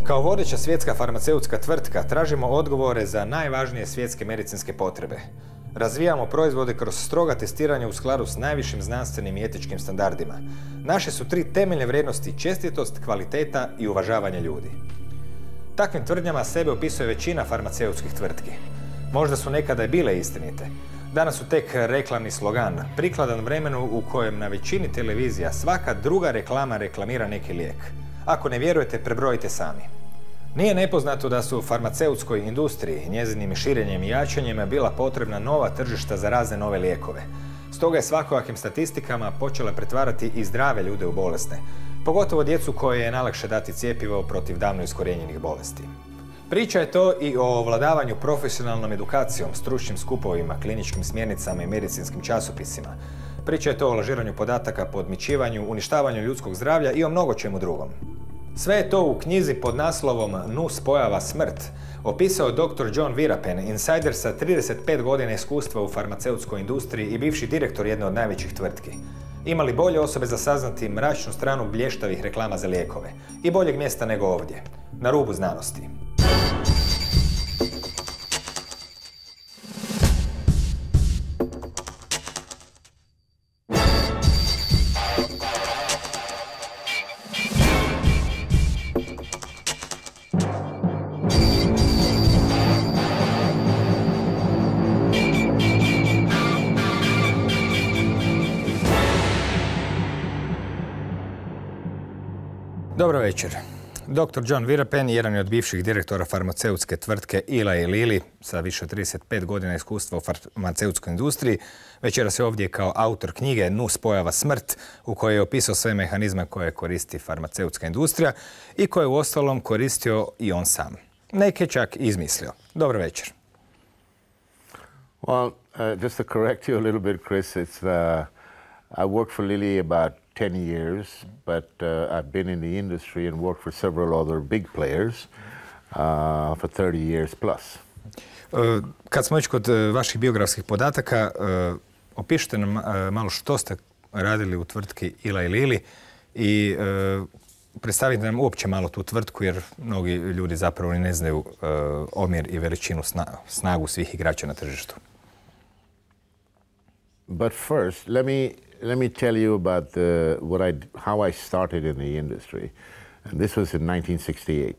Kao vodeća svjetska farmaceutska tvrtka tražimo odgovore za najvažnije svjetske medicinske potrebe. Razvijamo proizvode kroz stroga testiranja u skladu s najvišim znanstvenim i etičkim standardima. Naše su 3 temeljne vrijednosti: čestitost, kvaliteta i uvažavanje ljudi. Takvim tvrdnjama sebe opisuje većina farmaceutskih tvrtki. Možda su nekada i bile istinite. Danas su tek reklamni slogan, prikladan vremenu u kojem na većini televizija svaka druga reklama reklamira neki lijek. Ako ne vjerujete, prebrojite sami. Nije nepoznato da su u farmaceutskoj industriji njezinim širenjem i jačanjem bila potrebna nova tržišta za razne nove lijekove. Stoga je svakojakim statistikama počela pretvarati i zdrave ljude u bolesne, pogotovo djecu koje je najlakše dati cjepivo protiv davno iskorijenjenih bolesti. Priča je to i o ovladavanju profesionalnom edukacijom, stručnim skupovima, kliničkim smjernicama i medicinskim časopisima. Priča je to o lažiranju podataka, podmićivanju, uništavanju ljudskog zdravlja i o mnogo čemu drugom. Sve je to u knjizi pod naslovom Nuspojava Smrt opisao dr. Virapen, insajder sa 35 godina iskustva u farmaceutskoj industriji i bivši direktor jedne od najvećih tvrtki. Ima li bolje osobe za saznati mračnu stranu blještavih reklama za lijekove? I boljeg mjesta nego ovdje, na rubu znanosti. Dobro večer. Dr. Virapen, jedan je od bivših direktora farmaceutske tvrtke Lili sa više od 35 godina iskustva u farmaceutskoj industriji. Večeras je ovdje kao autor knjige Nuspojava Smrt, u kojoj je opisao sve mehanizme koje koristi farmaceutska industrija i koje je uostalom koristio i on sam. Neke čak izmislio. Dobro večer. Well, just to correct you a little bit, Chris, I worked for Lilly about 10 years, but I've been in the industry and worked for several other big players for 30 years plus. Kad smo već kod vaših biografskih podataka, opišite nam malo što ste radili u tvrtki Lili i predstavite nam uopće malo tu tvrtku, jer mnogi ljudi zapravo ne znaju omjer i veličinu, snagu svih igrača na tržištu. But first, let me tell you about how I started in the industry. And this was in 1968.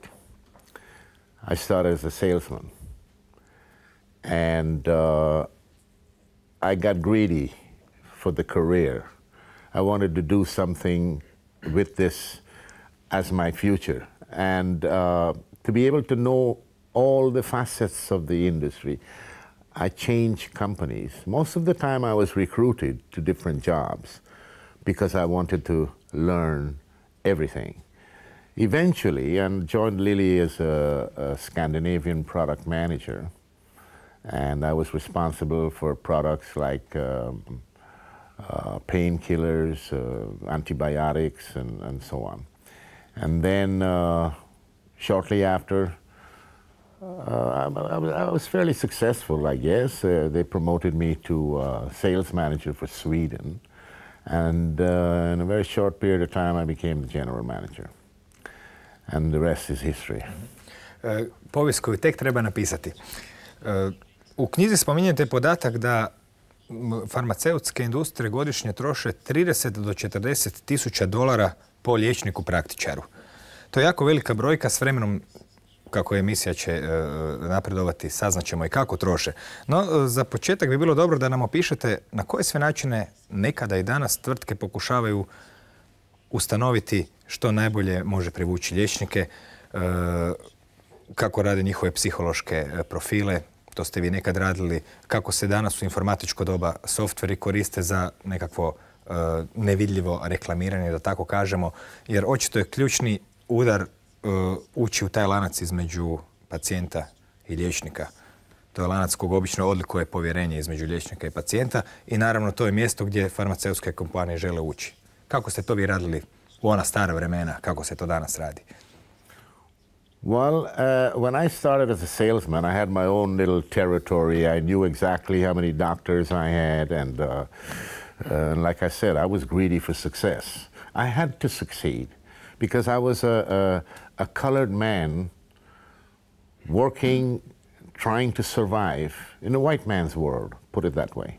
I started as a salesman. And I got greedy for the career. I wanted to do something with this as my future. And to be able to know all the facets of the industry, I changed companies. Most of the time I was recruited to different jobs because I wanted to learn everything. Eventually, I joined Lilly as a Scandinavian product manager, and I was responsible for products like painkillers, antibiotics, and so on. And then shortly after, I was fairly successful, I guess. They promoted me to sales manager for Sweden. And in a very short period of time, I became the general manager. And the rest is history. Povijest koju tek treba napisati. U knjizi spominjete podatak da farmaceutske industrije godišnje troše 30 do 40 tisuća dolara po liječniku praktičaru. To je jako velika brojka, s vremenom kako emisija će napredovati, saznaćemo i kako troše. No, za početak bi bilo dobro da nam opišete na koje sve načine nekada i danas tvrtke pokušavaju ustanoviti što najbolje može privući liječnike, kako rade njihove psihološke profile, to ste vi nekad radili, kako se danas u informatičko doba softveri koriste za nekakvo nevidljivo reklamiranje, da tako kažemo, jer očito je ključni udar ući u taj lanac između pacijenta i liječnika. To je lanac kog obično odlikuje povjerenje između liječnika i pacijenta i naravno to je mjesto gdje farmaceutske kompanije žele ući. Kako ste to vi radili u ona stara vremena, kako se to danas radi? Well, when I started as a salesman, I had my own little territory. I knew exactly how many doctors I had, and like I said, I was greedy for success. I had to succeed because I was a colored man working, trying to survive in a white man's world, put it that way.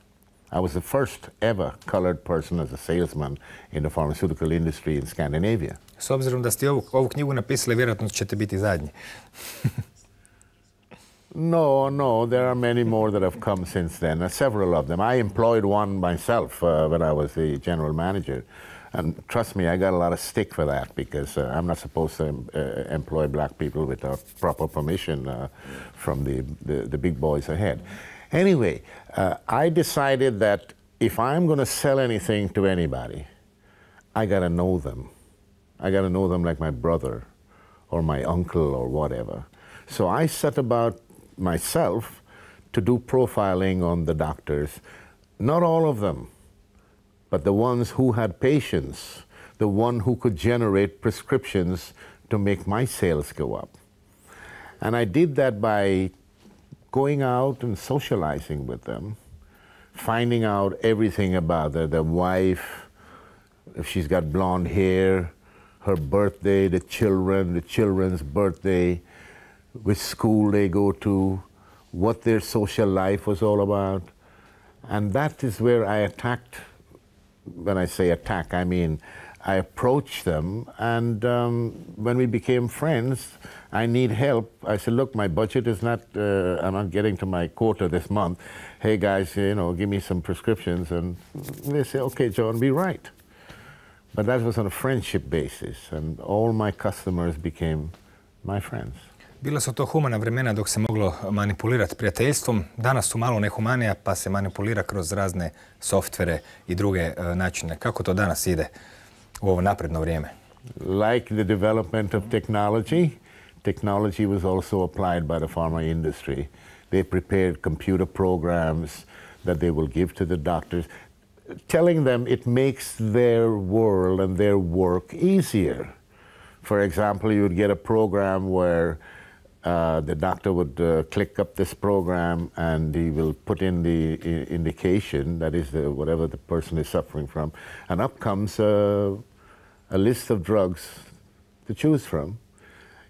I was the first ever colored person as a salesman in the pharmaceutical industry in Scandinavia. S obzirom da ste ovu knjigu napisali, vjerojatno ćete biti zadnji. No, there are many more that have come since then, several of them. I employed one myself when I was the general manager. And trust me, I got a lot of stick for that because I'm not supposed to employ black people without proper permission from the big boys ahead. Anyway, I decided that if I'm going to sell anything to anybody, I got to know them. I got to know them like my brother or my uncle or whatever. So I set about myself to do profiling on the doctors, not all of them, but the ones who had patients, the one who could generate prescriptions to make my sales go up. And I did that by going out and socializing with them, finding out everything about the wife, if she's got blonde hair, her birthday, the children's birthday, which school they go to, what their social life was all about. And that is where I attacked. When I say attack, I mean I approached them, and when we became friends, I need help. I said, look, my budget is not, I'm not getting to my quota this month. Hey guys, you know, give me some prescriptions. And they say, okay, John, be right. But that was on a friendship basis, and all my customers became my friends. Bila su to humana vremena dok se moglo manipulirati prijateljstvom. Danas su malo nehumanija pa se manipulira kroz razne softvere i druge načine. Kako to danas ide u ovo napredno vrijeme? Like the development of technology, technology was also applied by the pharma industry. They prepared computer programs that they will give to the doctors, telling them it makes their world and their work easier. For example, you would get a program where the doctor would click up this program and he will put in the indication, that is whatever the person is suffering from, and up comes a list of drugs to choose from.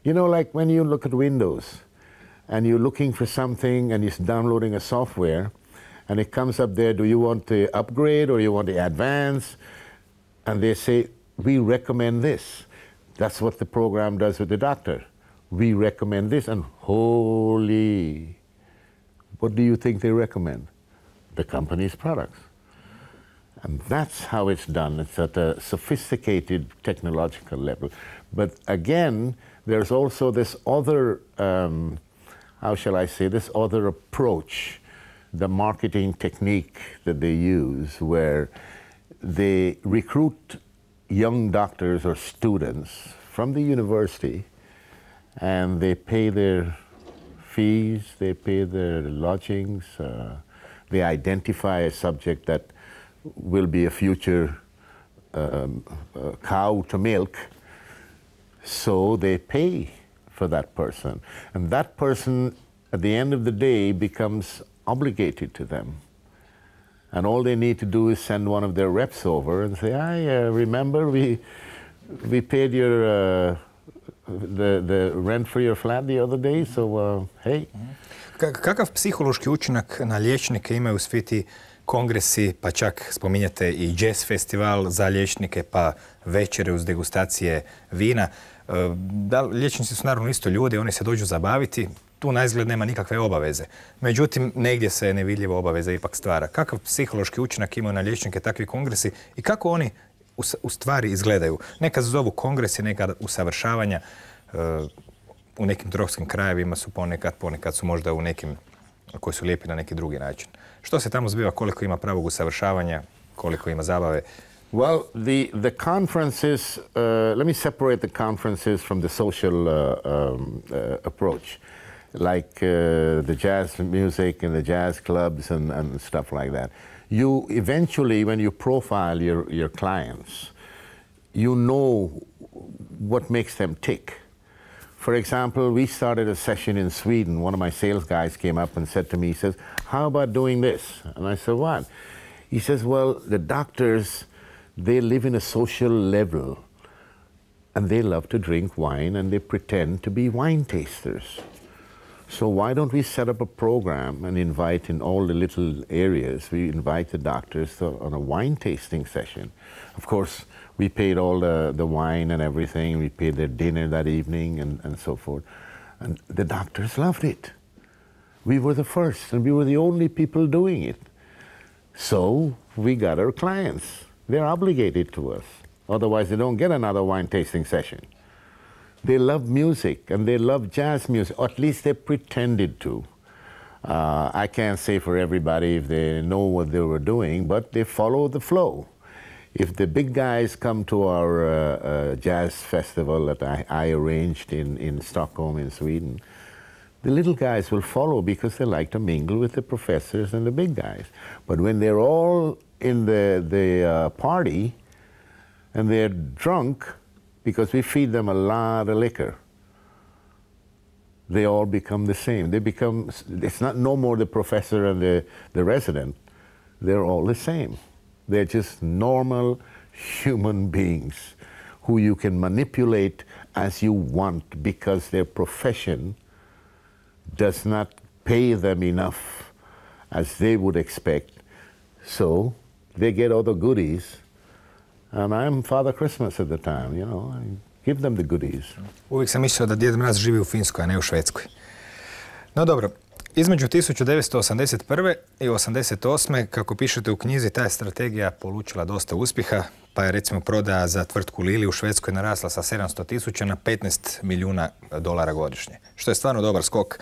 You know, like when you look at Windows and you're looking for something and you're downloading a software and it comes up there, do you want the upgrade or you want the advance? And they say, we recommend this. That's what the program does with the doctor. We recommend this, and holy, what do you think they recommend? The company's products. And that's how it's done. It's at a sophisticated technological level. But again, there's also this other, how shall I say, this other approach, the marketing technique that they use, where they recruit young doctors or students from the university, and they pay their fees, they pay their lodgings, they identify a subject that will be a future cow to milk, so they pay for that person. And that person, at the end of the day, becomes obligated to them. And all they need to do is send one of their reps over and say, remember we paid your the rent for your flat the other day, so hey. Kakav psihološki učinak na liječnike imaju svi ti kongresi, pa čak spominjate i jazz festival za liječnike, pa večere uz degustacije vina? Liječnici su naravno isto ljudi, oni se dođu zabaviti, tu naizgled nema nikakve obaveze. Međutim, negdje se nevidljiva obaveza ipak stvara. Kakav psihološki učinak imaju na liječnike takvi kongresi i kako oni u stvari izgledaju? Nekad se zovu kongresi, nekad usavršavanja. U nekim tropskim krajevima su ponekad su možda u nekim koji su lijepi na neki drugi način. Što se tamo zbiva, koliko ima pravog usavršavanja, koliko ima zabave? Well, the conferences, let me separate the conferences from the social approach, like the jazz music and the jazz clubs and stuff like that. You eventually, when you profile your clients, you know what makes them tick. For example, we started a session in Sweden. One of my sales guys came up and said to me, he says, how about doing this? And I said, what? He says, well, the doctors, they live in a social level and they love to drink wine, and they pretend to be wine tasters. So why don't we set up a program and invite in all the little areas, we invite the doctors on a wine tasting session. Of course, we paid all the wine and everything, we paid their dinner that evening and so forth. And the doctors loved it. We were the first, and we were the only people doing it. So we got our clients. They're obligated to us. Otherwise, they don't get another wine tasting session. They love music, and they love jazz music, or at least they pretended to. I can't say for everybody if they know what they were doing, but they follow the flow. If the big guys come to our jazz festival that I arranged in Stockholm, in Sweden, the little guys will follow because they like to mingle with the professors and the big guys. But when they're all in the party and they're drunk, because we feed them a lot of liquor, they all become the same. They become, it's not no more the professor and the resident. They're all the same. They're just normal human beings who you can manipulate as you want because their profession does not pay them enough as they would expect. So they get all the goodies. And I'm Father Christmas at the time, you know, I give them the goodies. Uvijek sam mislio da Djed Mraz živi u Finskoj, a ne u Švedskoj. No dobro, između 1981. i 1988. kako pišete u knjizi, ta je strategija polučila dosta uspjeha, pa je recimo prodaja za tvrtku Lili u Švedskoj narasla sa 700.000 na 15 milijuna dolara godišnje, što je stvarno dobar skok.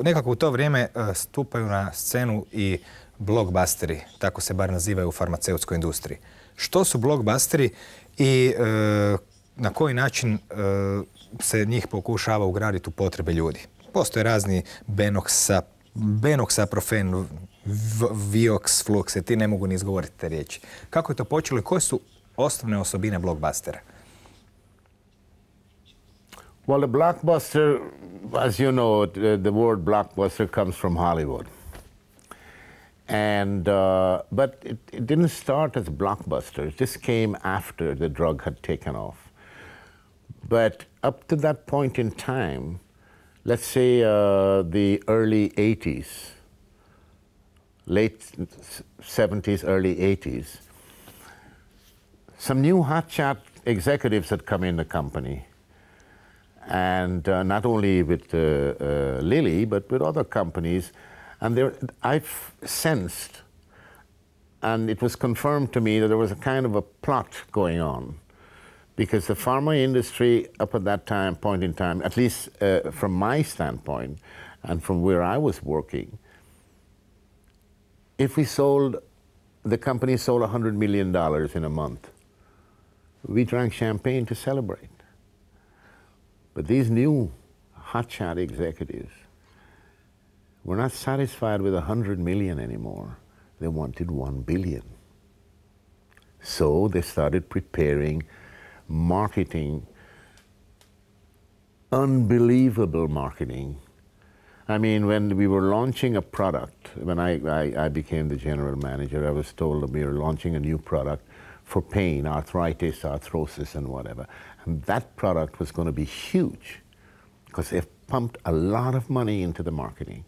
Nekako u to vrijeme stupaju na scenu i blockbusteri, tako se bar nazivaju u farmaceutskoj industriji. Što su blockbusteri i na koji način se njih pokušava ugraditi u potrebe ljudi? Postoje razni benoksaprofen, vioks, fluokse, ne mogu ni izgovoriti te riječi. Kako je to počelo i koje su osnovne osobine blockbustera? Well, the blockbuster, as you know, the word blockbuster comes from Hollywood. And, but it didn't start as blockbuster. It just came after the drug had taken off. But up to that point in time, let's say the early 80s, late 70s, early 80s, some new hotshot executives had come in the company. And not only with Lilly, but with other companies. And I've sensed, and it was confirmed to me, that there was a kind of a plot going on. Because the pharma industry up at that point in time, at least from my standpoint, and from where I was working, if the company sold $100 million in a month, we drank champagne to celebrate. But these new hotshot executives were not satisfied with 100 million anymore. They wanted 1 billion. So they started preparing marketing, unbelievable marketing. I mean, when we were launching a product, when I became the general manager, I was told that we were launching a new product for pain, arthritis, arthrosis, and whatever. And that product was going to be huge because they've pumped a lot of money into the marketing.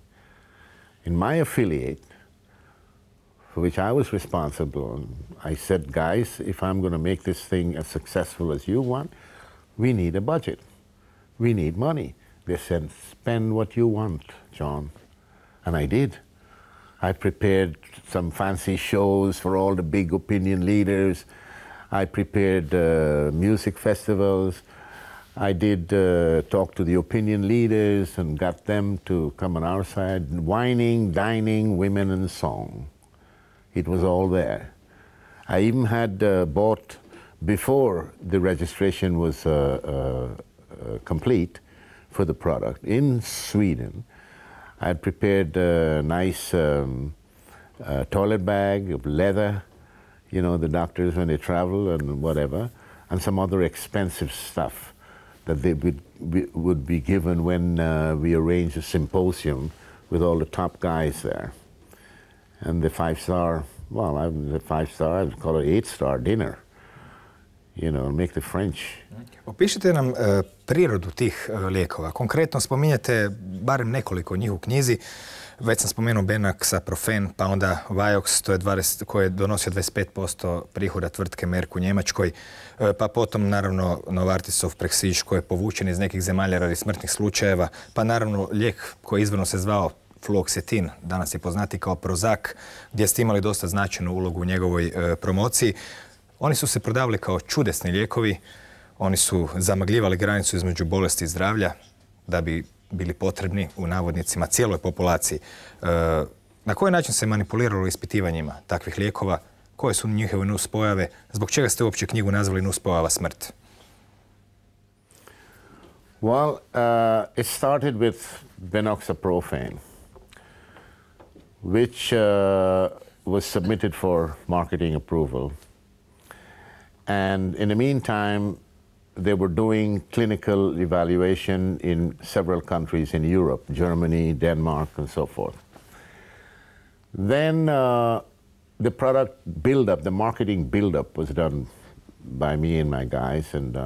In my affiliate, for which I was responsible, I said, guys, if I'm going to make this thing as successful as you want, we need a budget. We need money. They said, spend what you want, John. And I did. I prepared some fancy shows for all the big opinion leaders. I prepared music festivals. I did talk to the opinion leaders and got them to come on our side. Whining, dining, women, and song. It was all there. I even had bought, before the registration was complete for the product, in Sweden, I had prepared a nice toilet bag of leather, you know, the doctors when they travel and whatever, and some other expensive stuff that they would be given when we arranged a symposium with all the top guys there. And the 5-star, well, the 5-star, I'd call it 8-star dinner, you know, make the French. Opišite nam prirodu tih lijekova. Konkretno spominjete barem nekoliko njih u knjizi. Već sam spomenuo Benaxa, Profen, pa onda Vioxx, to je koji je donosio 25% prihoda tvrtke Merck u Njemačkoj, pa potom naravno Novartisov Prestige koji je povučen iz nekih zemalja radi smrtnih slučajeva, pa naravno lijek koji izvorno se zvao fluoksetin, danas je poznati kao Prozac, gdje ste imali dosta značajnu ulogu u njegovoj promociji. Oni su se prodavali kao čudesni lijekovi, oni su zamagljivali granicu između bolesti i zdravlja da bi bili potrebni u navodnicima cijeloj populaciji. Na koji način se manipuliralo ispitivanjima takvih lijekova? Koje su njihove nuspojave? Zbog čega ste uopće knjigu nazvali Nuspojava smrt? Well, it started with Benoxaprofen, which was submitted for marketing approval. And in the meantime, they were doing clinical evaluation in several countries in Europe, Germany, Denmark, and so forth. Then the product build-up, the marketing build-up was done by me and my guys, and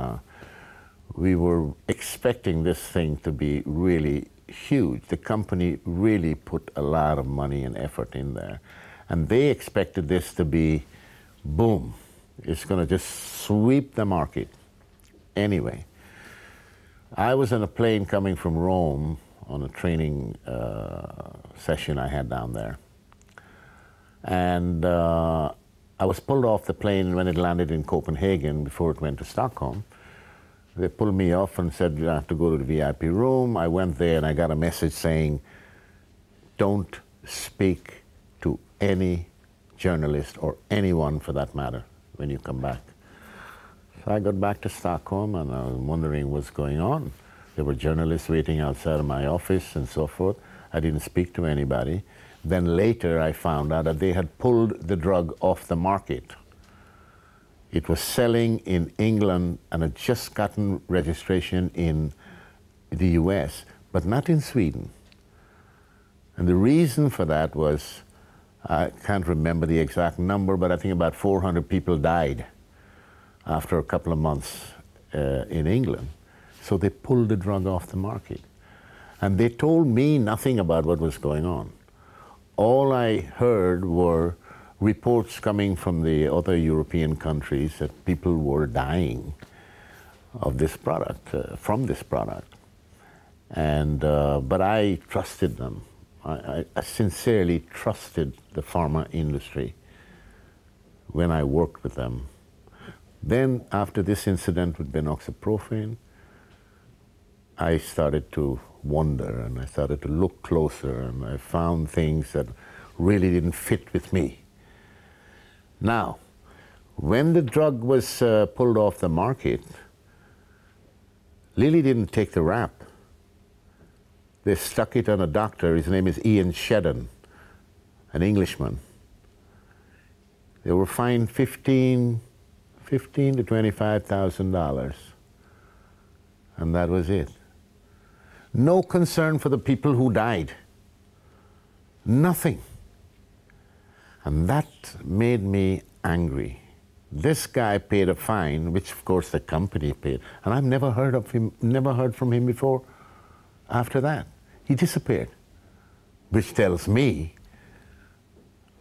we were expecting this thing to be really huge. The company really put a lot of money and effort in there. And they expected this to be, boom, it's going to just sweep the market. Anyway, I was on a plane coming from Rome on a training session I had down there. And I was pulled off the plane when it landed in Copenhagen before it went to Stockholm. They pulled me off and said, you have to go to the VIP room. I went there and I got a message saying, don't speak to any journalist or anyone for that matter when you come back. So I got back to Stockholm and I was wondering what's going on. There were journalists waiting outside of my office and so forth. I didn't speak to anybody. Then later I found out that they had pulled the drug off the market. It was selling in England and had just gotten registration in the US, but not in Sweden. And the reason for that was, I can't remember the exact number, but I think about 400 people died after a couple of months in England. So they pulled the drug off the market. And they told me nothing about what was going on. All I heard were reports coming from the other European countries that people were dying of this product, from this product. And, but I trusted them. I sincerely trusted the pharma industry when I worked with them. Then, after this incident with Benoxaprofen, I started to wonder and I started to look closer and I found things that really didn't fit with me. Now, when the drug was pulled off the market, Lilly didn't take the rap. They stuck it on a doctor. His name is Ian Shedden, an Englishman. They were fined $15,000 to $25,000, and that was it. No concern for the people who died. Nothing. And that made me angry. This guy paid a fine, which of course the company paid, and I've never heard of him, never heard from him before after that. He disappeared, which tells me,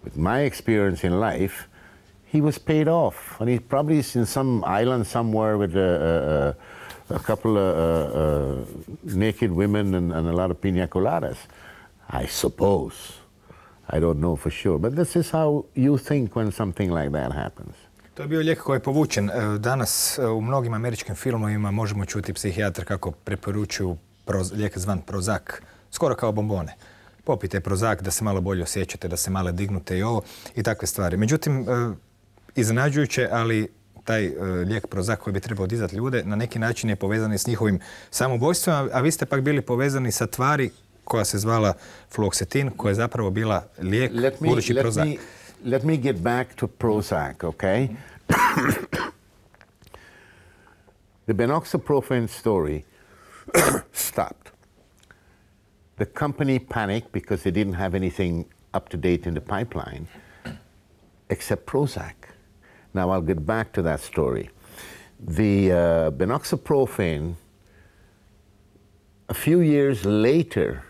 with my experience in life, he was paid off, and he probably is in some island somewhere with a couple of naked women and a lot of pina coladas, I suppose. I don't know for sure, but this is how you think when something like that happens. To je bio lijek koji je povučen. Danas u mnogim američkim filmovima možemo čuti psihijatra kako preporučuju lijek zvan Prozac, skoro kao bombone. Popijte Prozac da se malo bolje osjećate, da se malo dignute i ovo i takve stvari. Međutim, iznenađujuće, ali taj lijek Prozac koji bi trebao dizati ljude na neki način je povezan s njihovim samoubojstvom, a vi ste pak bili povezani sa tvari koja se zvala fluoksetin, koja je zapravo bila lijek, budući Prozac. Let me get back to Prozac, okay? The Benoxaprofen story stopped. The company panicked because they didn't have anything up to date in the pipeline except Prozac. Now I'll get back to that story. The binoxaprofen, a few years later,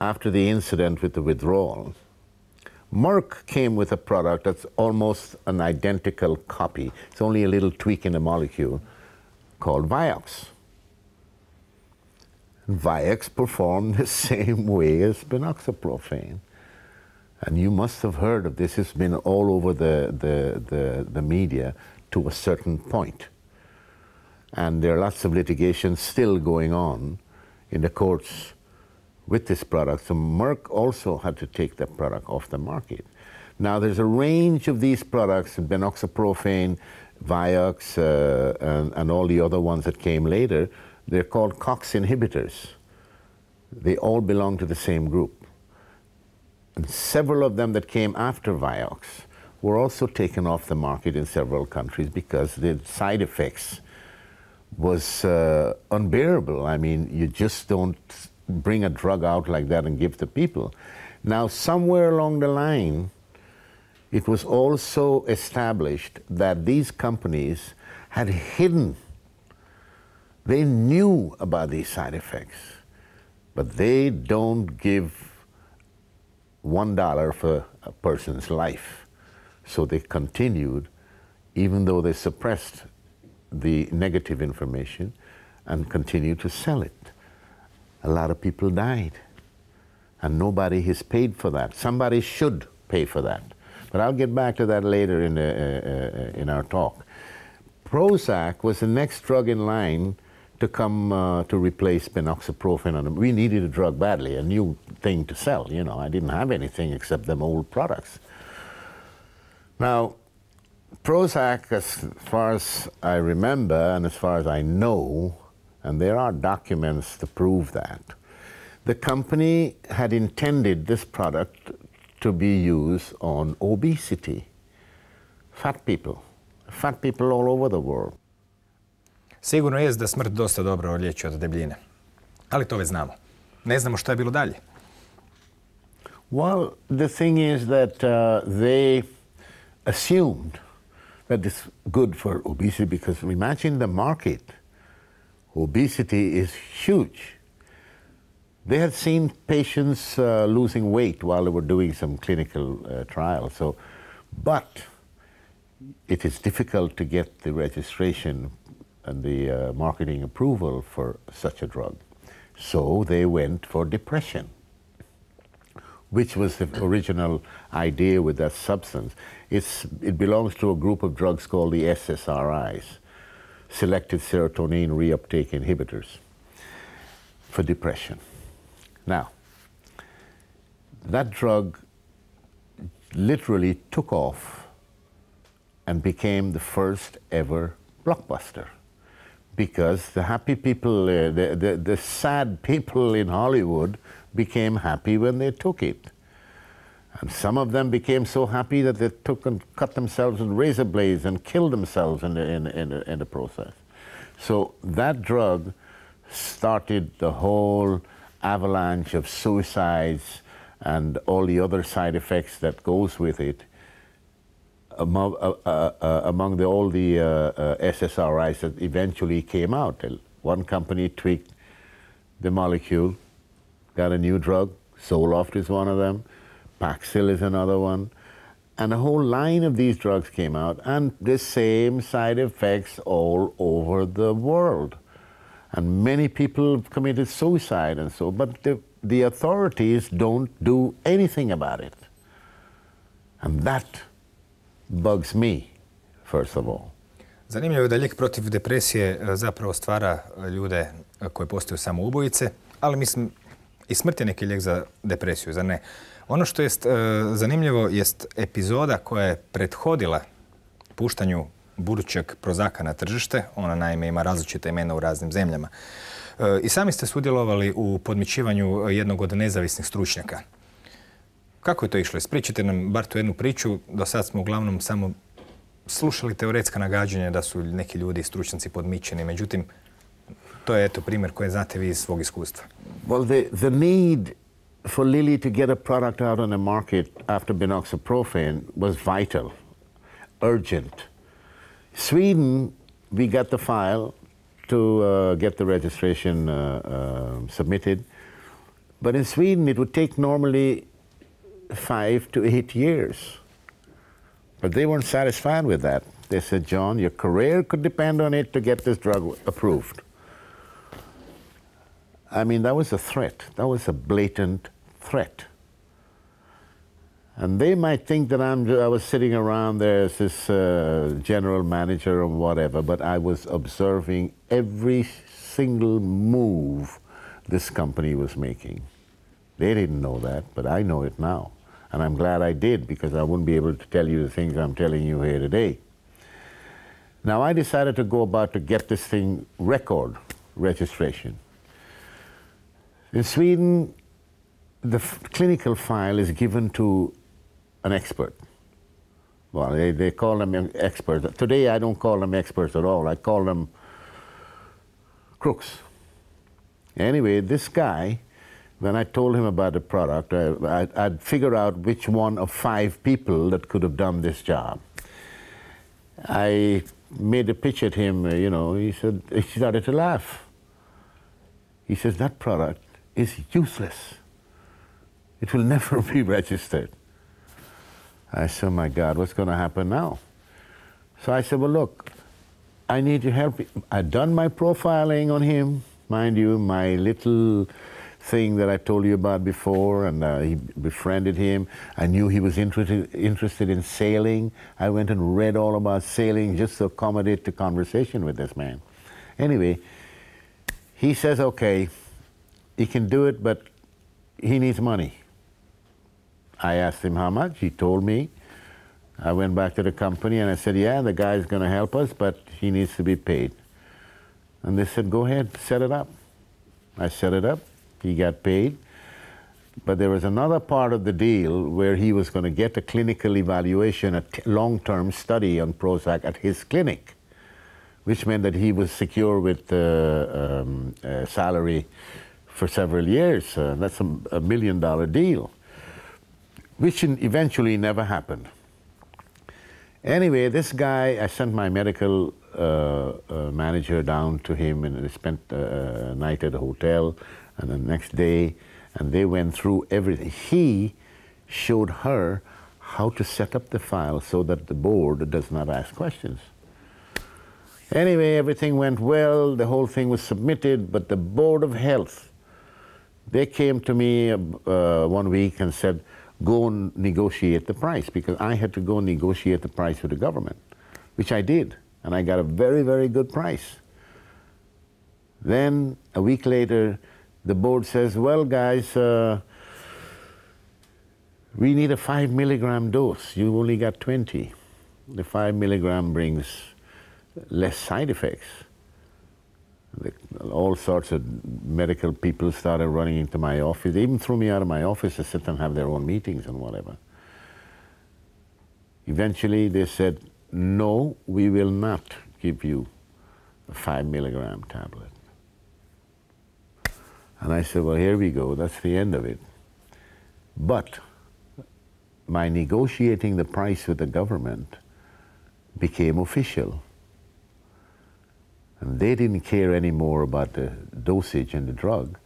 after the incident with the withdrawal, Merck came with a product that's almost an identical copy. It's only a little tweak in the molecule called Vioxx. And Vioxx performed the same way as binoxaprofen. And you must have heard of this. It's been all over the media to a certain point. And there are lots of litigations still going on in the courts with this product. So Merck also had to take that product off the market. Now there's a range of these products, binoxaprofen, Vioxx, and all the other ones that came later. They're called COX inhibitors. They all belong to the same group. And several of them that came after Vioxx were also taken off the market in several countries because the side effects was unbearable. I mean, you just don't bring a drug out like that and give to people. Now, somewhere along the line, it was also established that these companies had hidden. They knew about these side effects, but they don't give $1 for a person's life. So they continued, even though they suppressed the negative information, and continued to sell it. A lot of people died, and nobody has paid for that. Somebody should pay for that. But I'll get back to that later in our talk. Prozac was the next drug in line to come to replace binoxaprofen. And we needed a drug badly, a new thing to sell. You know, I didn't have anything except them old products. Now, Prozac, as far as I remember and as far as I know, and there are documents to prove that, the company had intended this product to be used on obesity, fat people all over the world. Sigurno je da smrt dosta dobro liječi od debljine, ali to već znamo. Ne znamo što je bilo dalje. Well, the thing is that they assumed that it's good for obesity because imagine the market. Obesity is huge. They had seen patients losing weight while they were doing some clinical trials. So, but it is difficult to get the registration and the marketing approval for such a drug. So they went for depression, which was the original idea with that substance. It belongs to a group of drugs called the SSRIs, selective serotonin reuptake inhibitors, for depression. Now, that drug literally took off and became the first ever blockbuster because the happy people, the sad people in Hollywood became happy when they took it. And some of them became so happy that they took and cut themselves with razor blades and killed themselves in the process. So that drug started the whole avalanche of suicides and all the other side effects that goes with it among all the SSRIs that eventually came out. One company tweaked the molecule, got a new drug, Zoloft is one of them, Paxil is another one, and a whole line of these drugs came out, and the same side effects all over the world. And many people have committed suicide and so, but the authorities don't do anything about it. And that bugs me, first of all. Zanimljivo je da lijek protiv depresije zapravo stvara ljude koji postaju samoubojice, ali mislim i smrt je neki lijek za depresiju, zar ne? Ono što je zanimljivo jest epizoda koja je prethodila puštanju budućeg Prozaca na tržište. Ona naime ima različita imena u raznim zemljama. I sami ste sudjelovali u podmićivanju jednog od nezavisnih stručnjaka. Kako je to išlo? Ispričajte nam bar tu jednu priču. Do sad smo uglavnom samo slušali teoretska nagađanja da su neki ljudi i stručnjaci podmićeni. Međutim, to je eto primjer koji znate vi iz svog iskustva. Well, the need for Lilly to get a product out on the market after binoxaprofen was vital, urgent. Sweden we got the file to get the registration submitted. But in Sweden, it would take normally 5 to 8 years. But they weren't satisfied with that. They said, John, your career could depend on it to get this drug approved. I mean, that was a threat. That was a blatant threat. And they might think that I was sitting around there as this general manager or whatever, but I was observing every single move this company was making. They didn't know that, but I know it now. And I'm glad I did, because I wouldn't be able to tell you the things I'm telling you here today. Now, I decided to go about to get this thing registration. In Sweden, the clinical file is given to an expert. Well, they call them experts. Today, I don't call them experts at all. I call them crooks. Anyway, this guy, when I told him about the product, I'd figure out which one of 5 people that could have done this job. I made a pitch at him, you know, he started to laugh. He says, that product is useless. It will never be registered. I said, oh my God, what's going to happen now? So I said, well, look, I need your help. I'd done my profiling on him, mind you, my little thing that I told you about before, and he befriended him. I knew he was interested in sailing. I went and read all about sailing just to accommodate the conversation with this man. Anyway, he says, okay, he can do it, but he needs money. I asked him how much. He told me. I went back to the company and I said, yeah, the guy's going to help us, but he needs to be paid. And they said, go ahead, set it up. I set it up. He got paid. But there was another part of the deal where he was going to get a clinical evaluation, a long-term study on Prozac at his clinic, which meant that he was secure with salary for several years. That's a $1 million deal, which eventually never happened. Anyway, this guy, I sent my medical manager down to him, and they spent a night at a hotel, and the next day, and they went through everything. He showed her how to set up the file so that the board does not ask questions. Anyway, everything went well, the whole thing was submitted, but the Board of Health, they came to me 1 week and said, go and negotiate the price, because I had to go and negotiate the price with the government, which I did, and I got a very, very good price. Then, a week later, the board says, well, guys, we need a 5 milligram dose. You only got 20. The 5 milligram brings less side effects. All sorts of medical people started running into my office. They even threw me out of my office to sit and have their own meetings and whatever. Eventually, they said, no, we will not give you a 5 milligram tablet. And I said, well, here we go. That's the end of it. But my negotiating the price with the government became official. And they didn't care anymore about the dosage and the drug.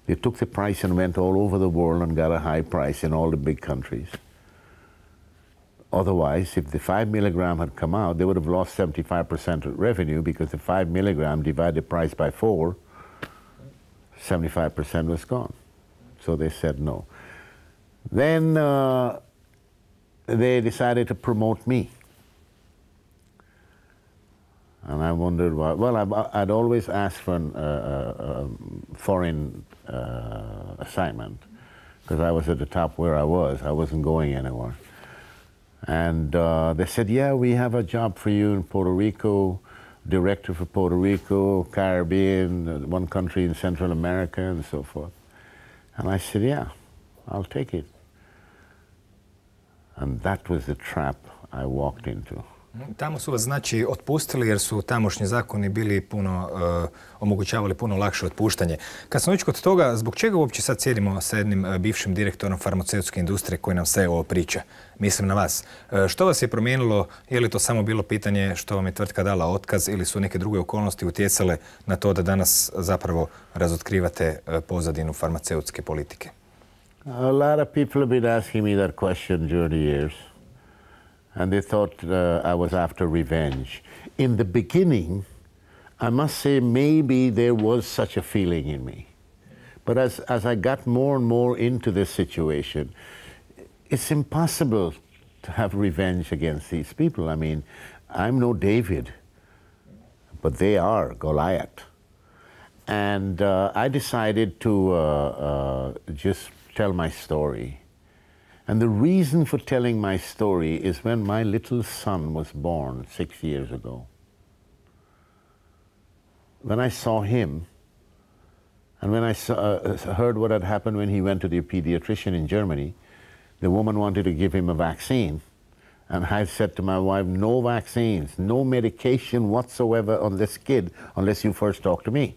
They took the price and went all over the world and got a high price in all the big countries. Otherwise, if the 5 milligram had come out, they would have lost 75% of revenue, because the 5 milligram divided the price by 4, 75% was gone. So they said no. Then they decided to promote me. And I wondered why. Well, I'd always asked for a foreign assignment, because I was at the top where I was. I wasn't going anywhere. And they said, yeah, we have a job for you in Puerto Rico, director for Puerto Rico, Caribbean, one country in Central America, and so forth. And I said, yeah, I'll take it. And that was the trap I walked into. Tamo su vas znači otpustili jer su tamošnji zakoni bili omogućavali puno lakše otpuštanje. Kad smo već kod toga, zbog čega uopće sad sjedimo sa jednim bivšim direktorom farmaceutske industrije koji nam sve ovo priča? Mislim na vas. Što vas je promijenilo? Je li to samo bilo pitanje što vam je tvrtka dala otkaz ili su neke druge okolnosti utjecale na to da danas zapravo razotkrivate pozadinu farmaceutske politike? A lot of people have been asking me that question during the years. And they thought I was after revenge. In the beginning, I must say maybe there was such a feeling in me. But as I got more and more into this situation, it's impossible to have revenge against these people. I mean, I'm no David, but they are Goliath. And I decided to just tell my story. And the reason for telling my story is when my little son was born 6 years ago. When I saw him, and when I heard what had happened when he went to the pediatrician in Germany, the woman wanted to give him a vaccine. And I said to my wife, no vaccines, no medication whatsoever on this kid unless you first talk to me.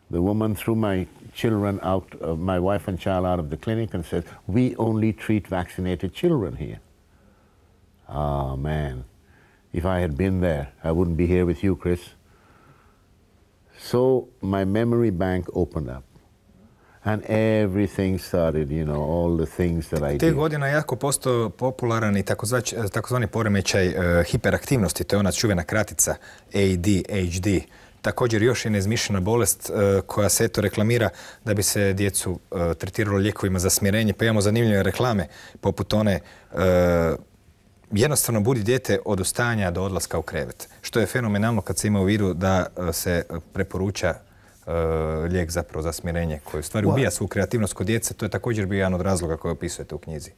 The woman threw my children out, my wife and child out of the clinic and said, we only treat vaccinated children here. Oh man, if I had been there, I wouldn't be here with you, Chris. So my memory bank opened up. And everything started, you know, all the things that I did. Te godina jako postao popularan i takozvani poremećaj hiperaktivnosti, to je ona čuvena kratica ADHD. Također još je neizmišljena bolest koja se eto reklamira da bi se djecu tretiralo lijekovima za smirenje. Pa imamo zanimljive reklame poput one jednostavno budi dijete od ustajanja do odlaska u krevet. Što je fenomenalno kad se ima u vidu da se preporuča lijek zapravo za smirenje koji u stvari ubija svu kreativnost kod djece. To je također bio jedan od razloga koje opisujete u knjizi.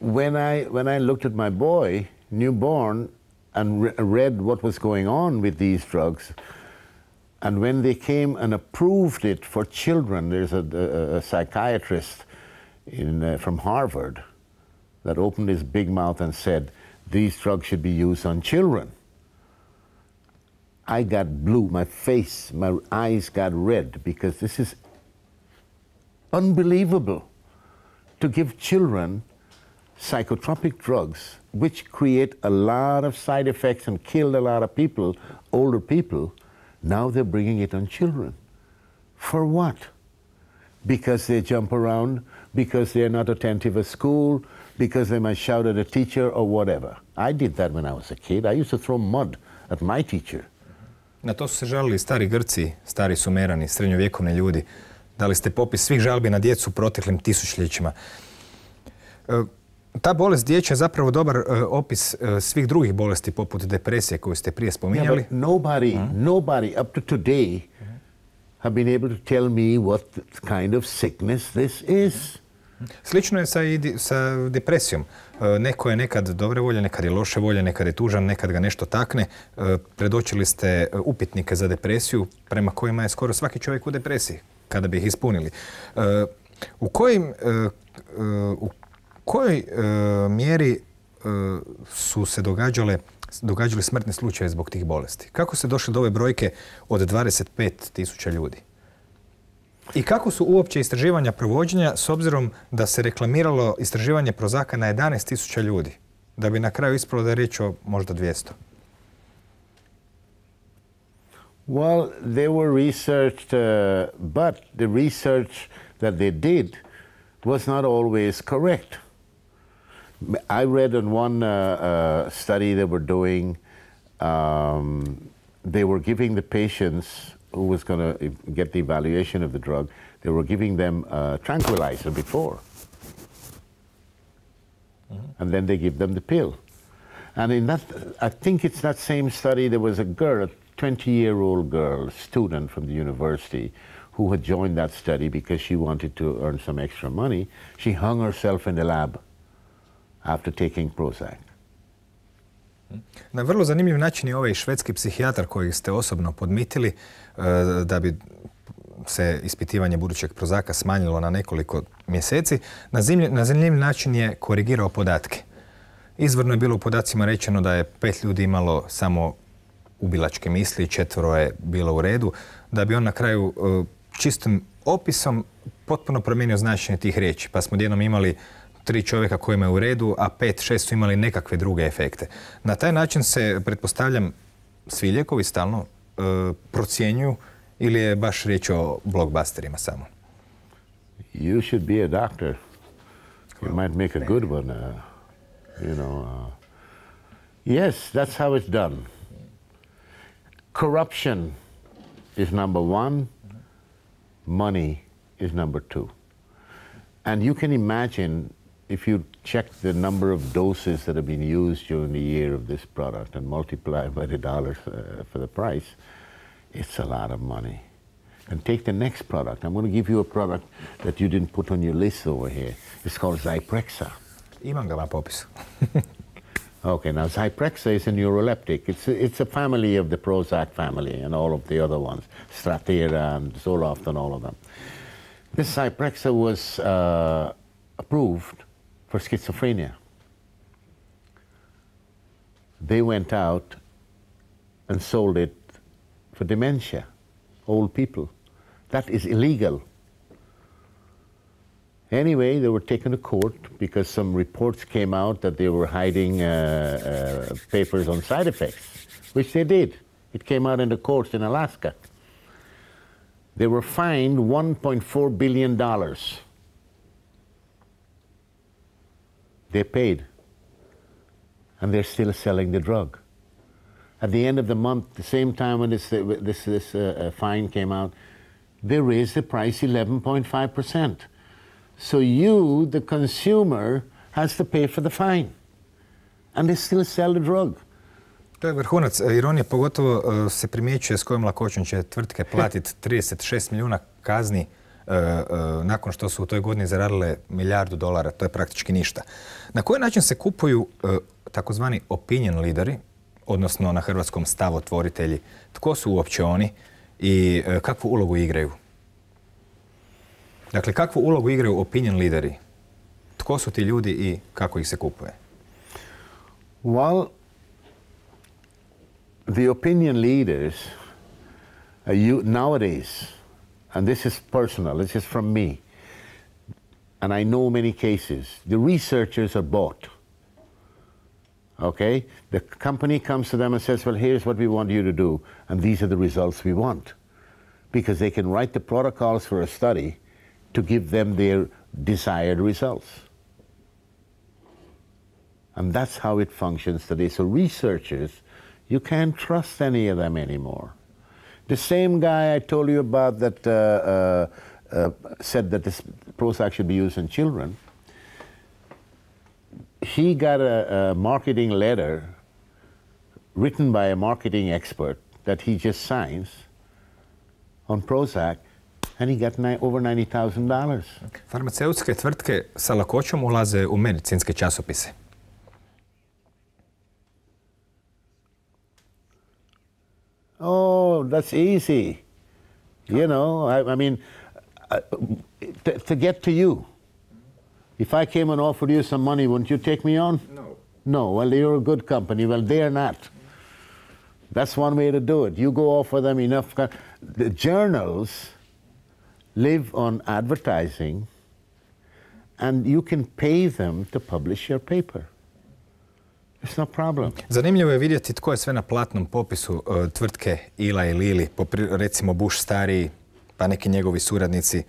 When I looked at my boy, newborn, and read what was going on with these drugs, and when they came and approved it for children, there's a psychiatrist from Harvard that opened his big mouth and said, these drugs should be used on children. I got blue, my face, my eyes got red, because this is unbelievable to give children psychotropic drugs which create a lot of side effects and kill a lot of people, older people. Now they're bringing it on children. For what? Because they jump around, because they're not attentive at school, because they might shout at a teacher or whatever. I did that when I was a kid. I used to throw mud at my teacher. Na to su se žalili stari Grci, stari Sumerani, srednjovjekovni ljudi. Dali ste popis svih žalbi na djecu u proteklim tisućljećima. Ta bolest dječja je zapravo dobar opis svih drugih bolesti poput depresije koju ste prije spominjali. Yeah, nobody up to today have been able to tell me what kind of sickness this is. Slično je sa depresijom. Neko je nekad dobre volje, nekad je loše volje, nekad je tužan, nekad ga nešto takne. Predočili ste upitnike za depresiju prema kojima je skoro svaki čovjek u depresiji, kada bi ih ispunili. U kojoj mjeri su se događali smrtni slučajevi zbog tih bolesti? Kako se došli do ove brojke od 25.000 ljudi? I kako su uopće istraživanja provođenja s obzirom da se reklamiralo istraživanje Prozaka na 11.000 ljudi, da bi na kraju ispalo da je riječ o možda 200? Well, they were researched, but the research that they did was not always correct. I read in one study they were doing, they were giving the patients who was going to get the evaluation of the drug, they were giving them a tranquilizer before. And then they give them the pill. And in that, I think it's that same study, there was a girl, a 20-year-old girl, student from the university, who had joined that study because she wanted to earn some extra money. She hung herself in the lab after taking Prozac. Na vrlo zanimljiv način je ovaj švedski psihijatar kojeg ste osobno podmitili da bi se ispitivanje budućeg Prozaka smanjilo na nekoliko mjeseci. Na zanimljiv način je korigirao podatke. Izvorno je bilo u podacima rečeno da je 5 ljudi imalo samo ubilačke misli i 4 je bilo u redu, da bi on na kraju čistim opisom potpuno promijenio značenje tih riječi. Pa smo odjednom imali 3 čovjeka kojima je u redu, a 5-6 su imali nekakve druge efekte. Na taj način se, pretpostavljam, svi lijekovi stalno procjenjuju ili je baš riječ o blockbusterima samo? You should be a doctor. You might make a good one. Yes, that's how it's done. Corruption is number 1. Money is number 2. And you can imagine, if you check the number of doses that have been used during the year of this product and multiply by the dollars for the price, it's a lot of money. And take the next product. I'm going to give you a product that you didn't put on your list over here. It's called Zyprexa. Imam ga na popisu. Okay, now Zyprexa is a neuroleptic. It's a family of the Prozac family and all of the other ones, Strattera and Zoloft and all of them. This Zyprexa was approved for schizophrenia. They went out and sold it for dementia, old people. That is illegal. Anyway, they were taken to court because some reports came out that they were hiding papers on side effects, which they did. It came out in the courts in Alaska. They were fined $1.4 billion. They paid, and they're still selling the drug. At the end of the month, the same time when this fine came out, they raised the price 11.5%. So you, the consumer, has to pay for the fine. And they still sell the drug. To je vrhunac ironije, pogotovo se primjećuje s kojom lakoćom će tvrtke platiti 36 milijuna kazni nakon što su u toj godini zaradile $1 milijardu. To je praktički ništa. Na koji način se kupuju takozvani opinion lideri, odnosno na hrvatskom stavotvoritelji? Tko su uopće oni i kakvu ulogu igraju? Dakle, kakvu ulogu igraju opinion lideri? Tko su ti ljudi i kako ih se kupuje? Well, the opinion leaders nowadays, and this is personal, this is from me, and I know many cases, the researchers are bought. Okay? The company comes to them and says, well, here's what we want you to do, and these are the results we want. Because they can write the protocols for a study to give them their desired results. And that's how it functions today. So researchers, you can't trust any of them anymore. The same guy I told you about that said that this Prozac should be used in children, he got a marketing letter written by a marketing expert that he just signs on Prozac, and he got over $90,000. Farmaceutske tvrtke sa lakoćom ulaze u medicinske časopise. Oh, that's easy. You know, I mean, to get to you. If I came and offered you some money, wouldn't you take me on? No. No, well, you're a good company. Well, they're not. That's one way to do it. You go offer them enough. The journals live on advertising, and you can pay them to publish your paper. It's no problem. Zanimljivo je vidjeti tko je sve na platnom popisu tvrtke Eli Lilly, recimo Bush stariji, pa neki njegovi suradnici,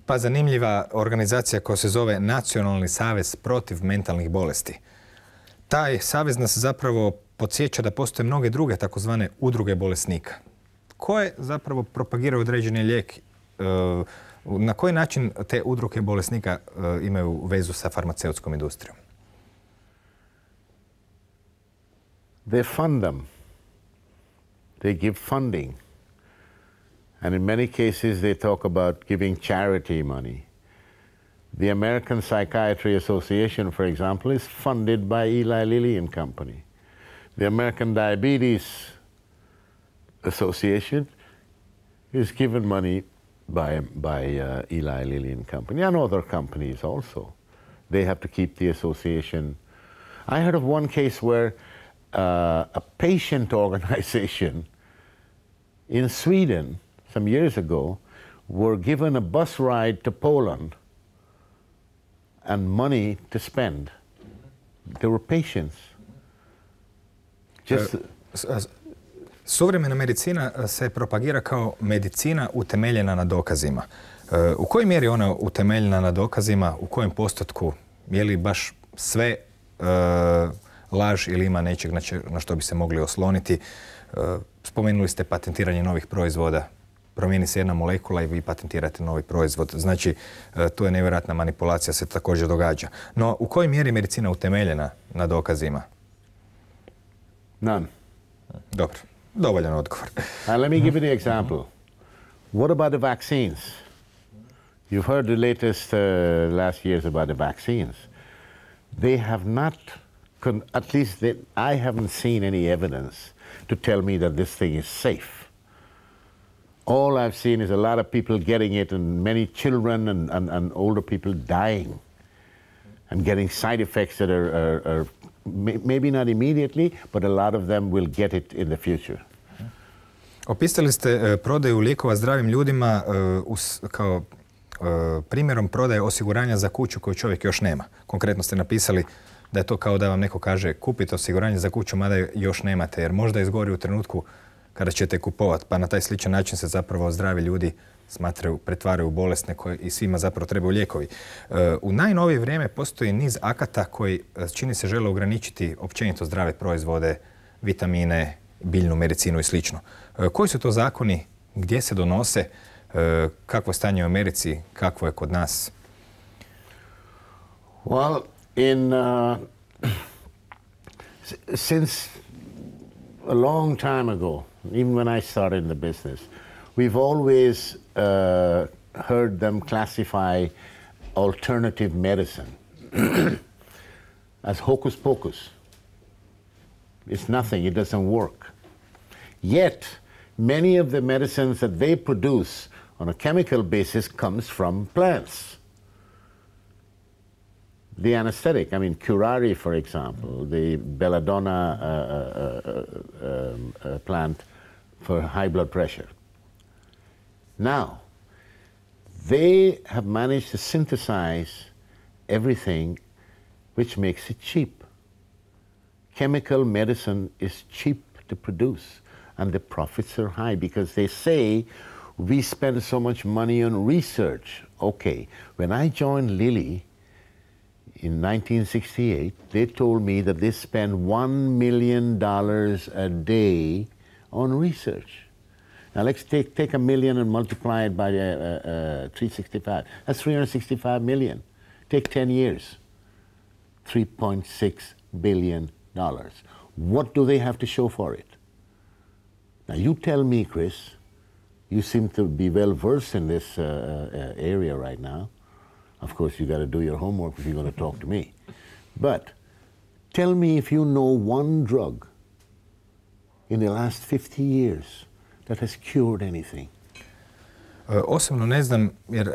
pa zanimljiva organizacija koja se zove Nacionalni savez protiv mentalnih bolesti. Taj savez nas zapravo podsjeća da postoje mnoge druge takozvane udruge bolesnika, koje zapravo propagiraju određeni lijek. Na koji način te udruge bolesnika imaju vezu sa farmaceutskom industrijom? They fund them. They give funding. And in many cases they talk about giving charity money. The American Psychiatry Association, for example, is funded by Eli Lilly and Company. The American Diabetes Association is given money by Eli Lilly and Company, and other companies also. They have to keep the association. I heard of one case where a patient organization in Sweden some years ago were given a bus ride to Poland and money to spend. They were patients. Suvremena medicina se propagira kao medicina utemeljena na dokazima. U kojoj mjeri je ona utemeljena na dokazima, u kojem postotku, je li baš sve laž ili ima nečeg na što bi se mogli osloniti? Spomenuli ste patentiranje novih proizvoda. Promijeni se jedna molekula i vi patentirate novi proizvod. Znači, tu je nevjerojatna manipulacija, se također događa. No, u kojoj mjeri je medicina utemeljena na dokazima? None. Dobro, dovoljan odgovor. Let me give you the example. What about the vaccines? You've heard the latest last years about the vaccines. They have not, at least I haven't seen any evidence to tell me that this thing is safe. All I've seen is a lot of people getting it and many children and older people dying and getting side effects that are maybe not immediately, but a lot of them will get it in the future. Opisali ste prodaju lijekova zdravim ljudima kao primjerom prodaje osiguranja za kuću koju čovjek još nema. Konkretno ste napisali da je to kao da vam neko kaže kupite osiguranje za kuću mada još nemate, jer možda izgori u trenutku kada ćete kupovati, pa na taj sličan način se zapravo zdravi ljudi pretvaraju u bolesne i svima zapravo trebaju lijekovi. U najnovije vrijeme postoji niz akata koji čini se žele ograničiti općenito zdrave proizvode, vitamine, biljnu medicinu i slično. Koji su to zakoni, gdje se donose, kakvo je stanje u Americi, kakvo je kod nas? Well, since a long time ago, even when I started in the business, we've always heard them classify alternative medicine as hocus pocus. It's nothing, it doesn't work. Yet, many of the medicines that they produce on a chemical basis comes from plants. The anesthetic, I mean, curare, for example, the belladonna plant for high blood pressure. Now, they have managed to synthesize everything which makes it cheap. Chemical medicine is cheap to produce, and the profits are high because they say we spend so much money on research. Okay, when I joined Lilly in 1968, they told me that they spend $1 million a day on research. Now let's take $1 million and multiply it by 365. That's 365 million. Take 10 years, $3.6 billion. What do they have to show for it? Now you tell me, Chris, you seem to be well versed in this area right now. Of course, you got to do your homework if you're going to talk to me. But tell me if you know one drug in the last 50 years that has cured anything. Osobno ne znam jer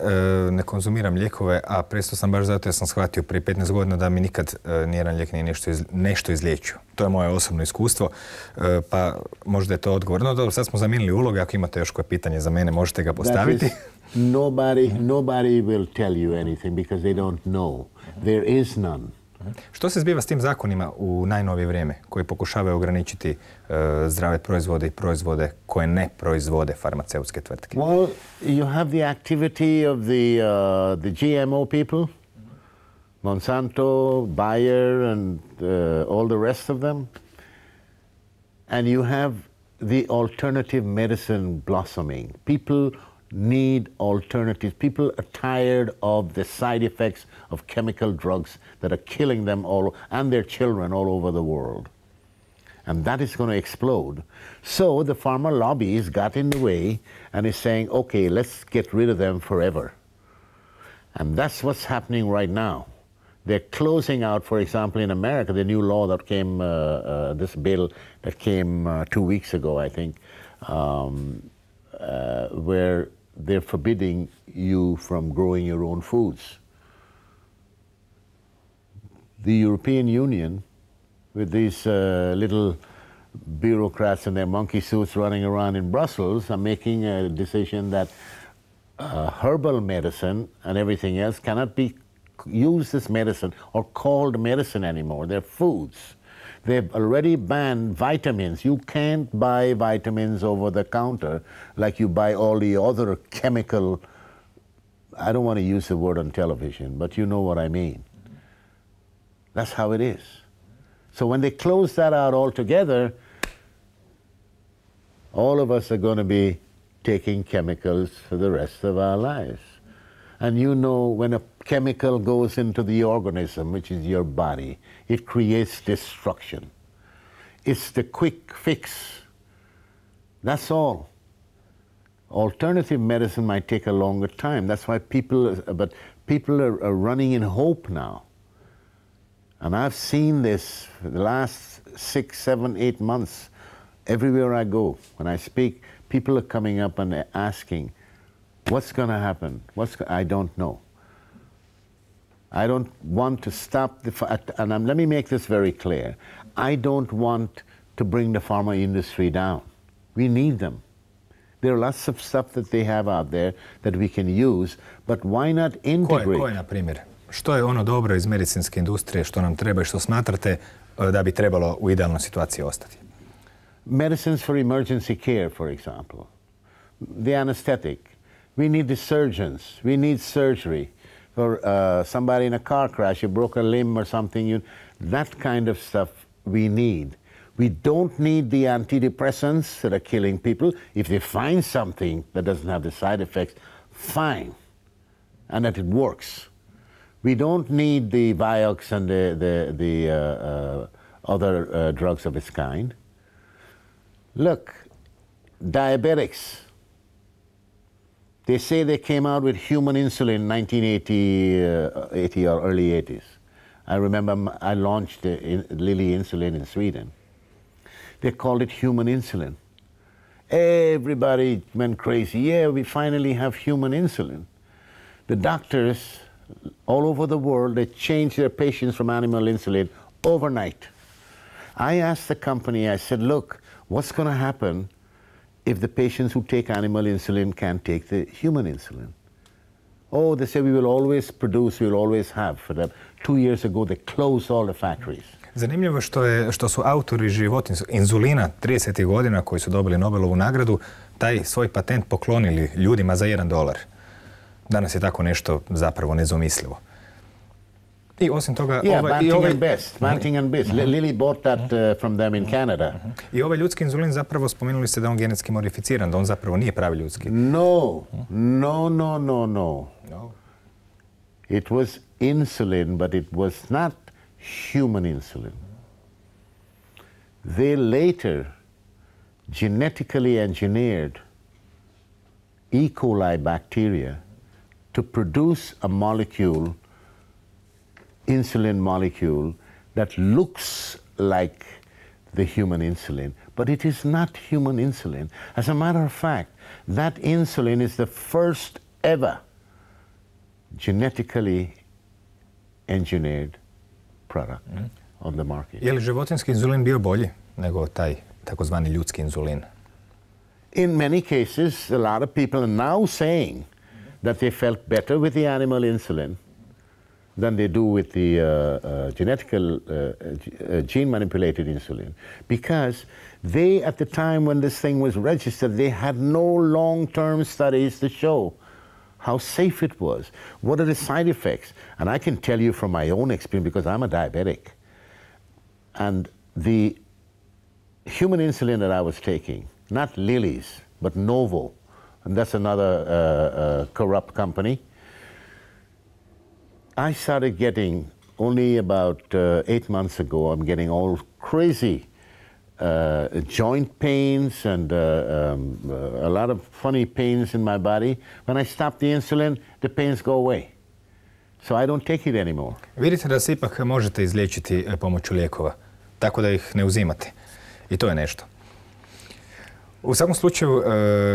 ne konzumiram lijekove, a prestao sam baš zato jer sam shvatio prije 15 godina da mi nikad nijedan lijek nije nešto izliječio. To je moje osobno iskustvo, pa možda je to odgovor. No dobro, sad smo zamijenili uloge, ako imate još koje pitanje za mene, možete ga postaviti. Nobody will tell you anything because they don't know. There is none. Što se zbiva s tim zakonima u najnovije vrijeme koji pokušavaju ograničiti zdrave proizvode i proizvode koje ne proizvode farmaceutske tvrtke? Well, you have the activity of the GMO people, Monsanto, Bayer, and all the rest of them. And you have the alternative medicine blossoming. People need alternatives. People are tired of the side effects of chemical drugs that are killing them all and their children all over the world. And that is going to explode. So the pharma lobbies got in the way and is saying, okay, let's get rid of them forever. And that's what's happening right now. They're closing out, for example, in America, the new law that came, this bill that came 2 weeks ago, I think, where they're forbidding you from growing your own foods. The European Union with these little bureaucrats in their monkey suits running around in Brussels are making a decision that herbal medicine and everything else cannot be used as medicine or called medicine anymore. They're foods. They've already banned vitamins. You can't buy vitamins over the counter like you buy all the other chemical, I don't want to use the word on television, but you know what I mean. That's how it is. So when they close that out altogether, all of us are going to be taking chemicals for the rest of our lives. And you know, when a chemical goes into the organism, which is your body, it creates destruction. It's the quick fix. That's all. Alternative medicine might take a longer time. That's why people are running in hope now. And I've seen this for the last 6, 7, 8 months. Everywhere I go, when I speak, people are coming up and they're asking, what's going to happen? I don't know. I don't want to stop and let me make this very clear. I don't want to bring the pharma industry down. We need them. There are lots of stuff that they have out there that we can use, but why not integrate? Koje, na primjer? Što je ono dobro iz medicinske industrije, što nam treba i što smatrate da bi trebalo u idealnoj situaciji ostati? Medicines for emergency care, for example. The anesthetic. We need the surgeons. We need surgery. For somebody in a car crash, you broke a limb or something, that kind of stuff we need. We don't need the antidepressants that are killing people. If they find something that doesn't have the side effects, fine, and that it works. We don't need the Vioxx and the other drugs of its kind. Look, diabetics. They say they came out with human insulin in 1980 or early 80s. I remember I launched the Lilly insulin in Sweden. They called it human insulin. Everybody went crazy. Yeah, we finally have human insulin. The doctors all over the world, they changed their patients from animal insulin overnight. I asked the company, I said, look, what's going to happen if the patients who take animal insulin can't take the human insulin? Oh, they say we will always produce, we will always have for them. 2 years ago, they closed all the factories. Zanimljivo je što su autori životinjskog inzulina 30. godina koji su dobili Nobelovu nagradu taj svoj patent poklonili ljudima za $1. Danas je tako nešto zapravo nezamislivo. I osim toga... Banting and Best. Lilly bought that from them in Canada. I ovaj ljudski inzulin zapravo spomenuli ste da on genetski modificiran, da on zapravo nije pravi ljudski. No. It was insulin, but it was not human insulin. They later genetically engineered E. coli bacteria to produce a molecule, insulin molecule, that looks like the human insulin, but it is not human insulin. As a matter of fact, that insulin is the first ever genetically engineered product on the market. Je li životinjski inzulin bio bolji nego taj takozvani ljudski inzulin? In many cases, a lot of people are now saying that they felt better with the animal insulin than they do with the gene-manipulated insulin. Because they, at the time when this thing was registered, they had no long-term studies to show how safe it was. What are the side effects? And I can tell you from my own experience, because I'm a diabetic, and the human insulin that I was taking, not Lilly's, but Novo, and that's another corrupt company, I started getting, only about 8 months ago, I'm getting all crazy joint pains and a lot of funny pains in my body. When I stop the insulin, the pains go away. So I don't take it anymore. Vidite da se ipak možete izliječiti pomoću lijekova, tako da ih ne uzimate. I to je nešto. U svakom slučaju,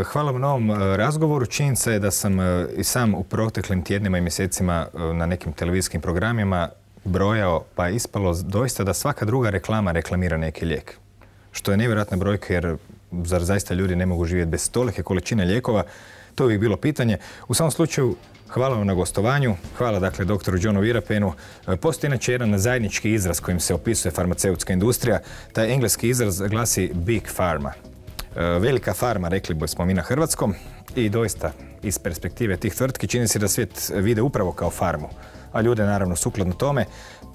hvala vam na ovom razgovoru. Činjenica je da sam i sam u proteklim tjednima i mjesecima na nekim televizijskim programima brojao, pa je ispalo doista da svaka druga reklama reklamira neki lijek. Što je nevjerojatna brojka, jer zar zaista ljudi ne mogu živjeti bez tolike količine lijekova? To je uvijek bilo pitanje. U samom slučaju, hvala vam na gostovanju. Hvala dakle doktoru Johnu Virapenu. Postoji inače jedan zajednički izraz kojim se opisuje farmaceutska industrija. Taj engleski izraz glasi Big Pharma. Velika farma, rekli bismo mi na hrvatskom. I doista, iz perspektive tih tvrtki, čini se da svijet vide upravo kao farmu. A ljude naravno sukladno tome.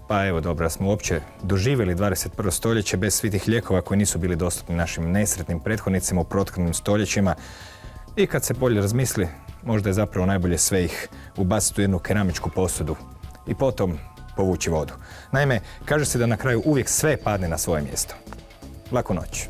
Pa evo dobro, da smo uopće doživjeli 21. stoljeće bez svih tih lijekova koji nisu bili dostupni našim nesretnim prethodnicima u prethodnim stoljećima. I kad se bolje razmisli, možda je zapravo najbolje sve ih ubaciti u jednu keramičku posudu i potom povući vodu. Naime, kaže se da na kraju uvijek sve padne na svoje mjesto. Laku noć.